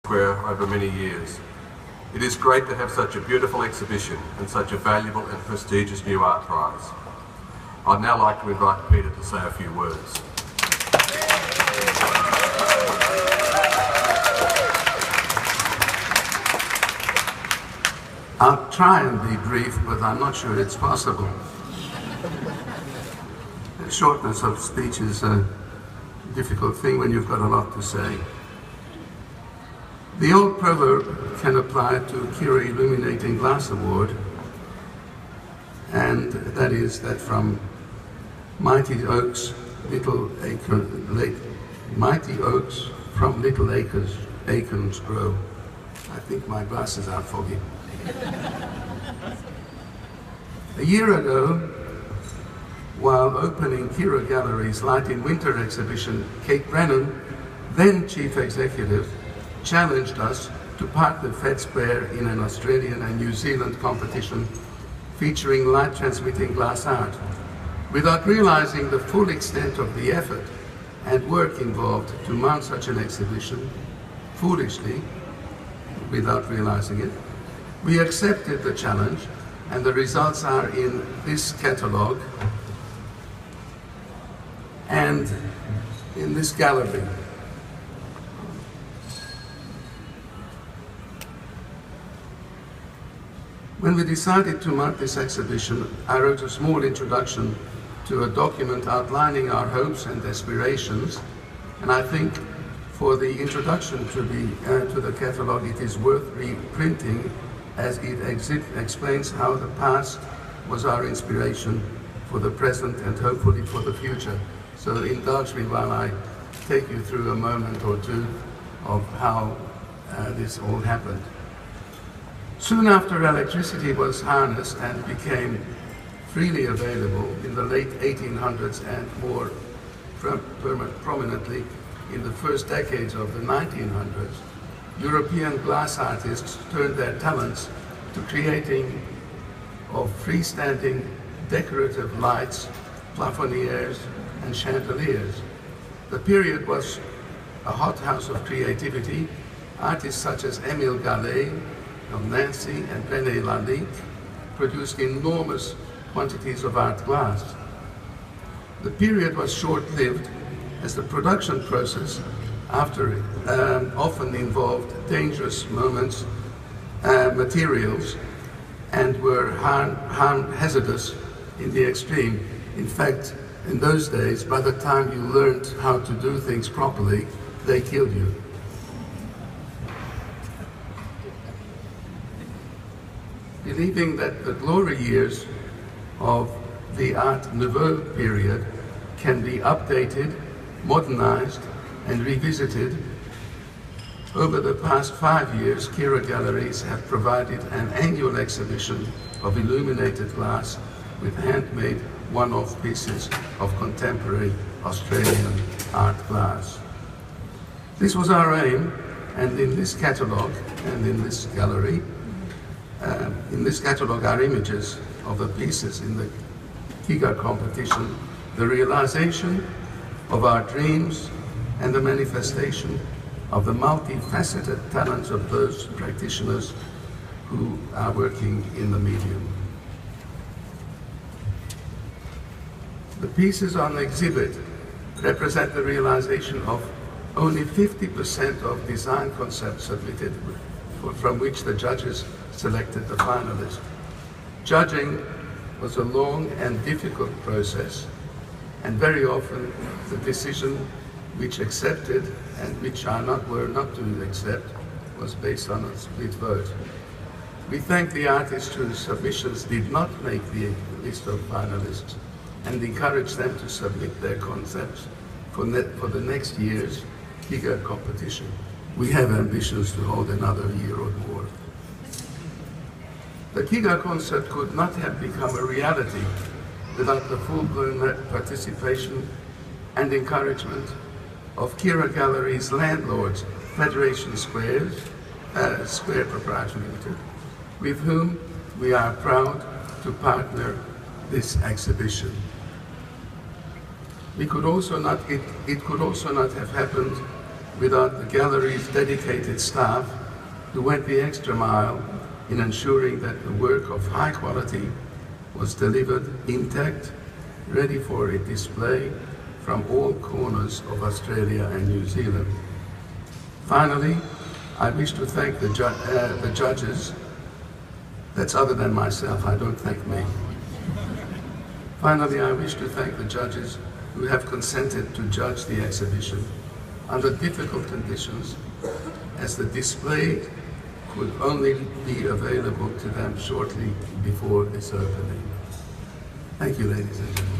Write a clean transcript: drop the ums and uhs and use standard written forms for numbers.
Square over many years. It is great to have such a beautiful exhibition and such a valuable and prestigious new art prize. I'd now like to invite Peter to say a few words. I'll try and be brief, but I'm not sure it's possible. The shortness of speech is a difficult thing when you've got a lot to say. The old proverb can apply to Kiga Illuminating Glass Award, and that is that from mighty oaks from little acorns grow. I think my glasses are foggy. A year ago, while opening Kiga Gallery's Light in Winter exhibition, Kate Brennan, then Chief Executive, challenged us to partner FedSquare in an Australian and New Zealand competition featuring light transmitting glass art. Without realizing the full extent of the effort and work involved to mount such an exhibition, foolishly, without realizing it, we accepted the challenge, and the results are in this catalogue and in this gallery. When we decided to mount this exhibition, I wrote a small introduction to a document outlining our hopes and aspirations, and I think for the introduction to the catalogue it is worth reprinting, as it explains how the past was our inspiration for the present and hopefully for the future. So indulge me while I take you through a moment or two of how this all happened. Soon after electricity was harnessed and became freely available in the late 1800s and more prominently in the first decades of the 1900s, European glass artists turned their talents to creating of freestanding decorative lights, plafonnières, and chandeliers. The period was a hothouse of creativity. Artists such as Émile Gallé, Nancy, and René Lalique produced enormous quantities of art glass. The period was short-lived, as the production process after often involved dangerous materials, and were hazardous in the extreme. In fact, in those days, by the time you learned how to do things properly, they killed you. Believing that the glory years of the Art Nouveau period can be updated, modernized, and revisited, over the past 5 years, Kiga Galleries have provided an annual exhibition of illuminated glass with handmade one-off pieces of contemporary Australian art glass. This was our aim, and in this catalogue and in this gallery, are images of the pieces in the Kiga competition, the realization of our dreams and the manifestation of the multifaceted talents of those practitioners who are working in the medium. The pieces on exhibit represent the realization of only 50% of design concepts submitted, from which the judges selected the finalists. Judging was a long and difficult process, and very often the decision which accepted and which were not to accept was based on a split vote. We thank the artists whose submissions did not make the list of finalists and encourage them to submit their concepts for the next year's Kiga competition. We have ambitions to hold another year or more. The Kiga concept could not have become a reality without the full-blown participation and encouragement of Kiga Gallery's landlords, Federation Square Proprietary Limited, with whom we are proud to partner this exhibition. It could also not have happened without the gallery's dedicated staff who went the extra mile in ensuring that the work of high quality was delivered intact, ready for a display from all corners of Australia and New Zealand. Finally, I wish to thank the judges. That's other than myself, I don't thank me. Finally, I wish to thank the judges who have consented to judge the exhibition under difficult conditions, as the display could only be available to them shortly before its opening. Thank you, ladies and gentlemen.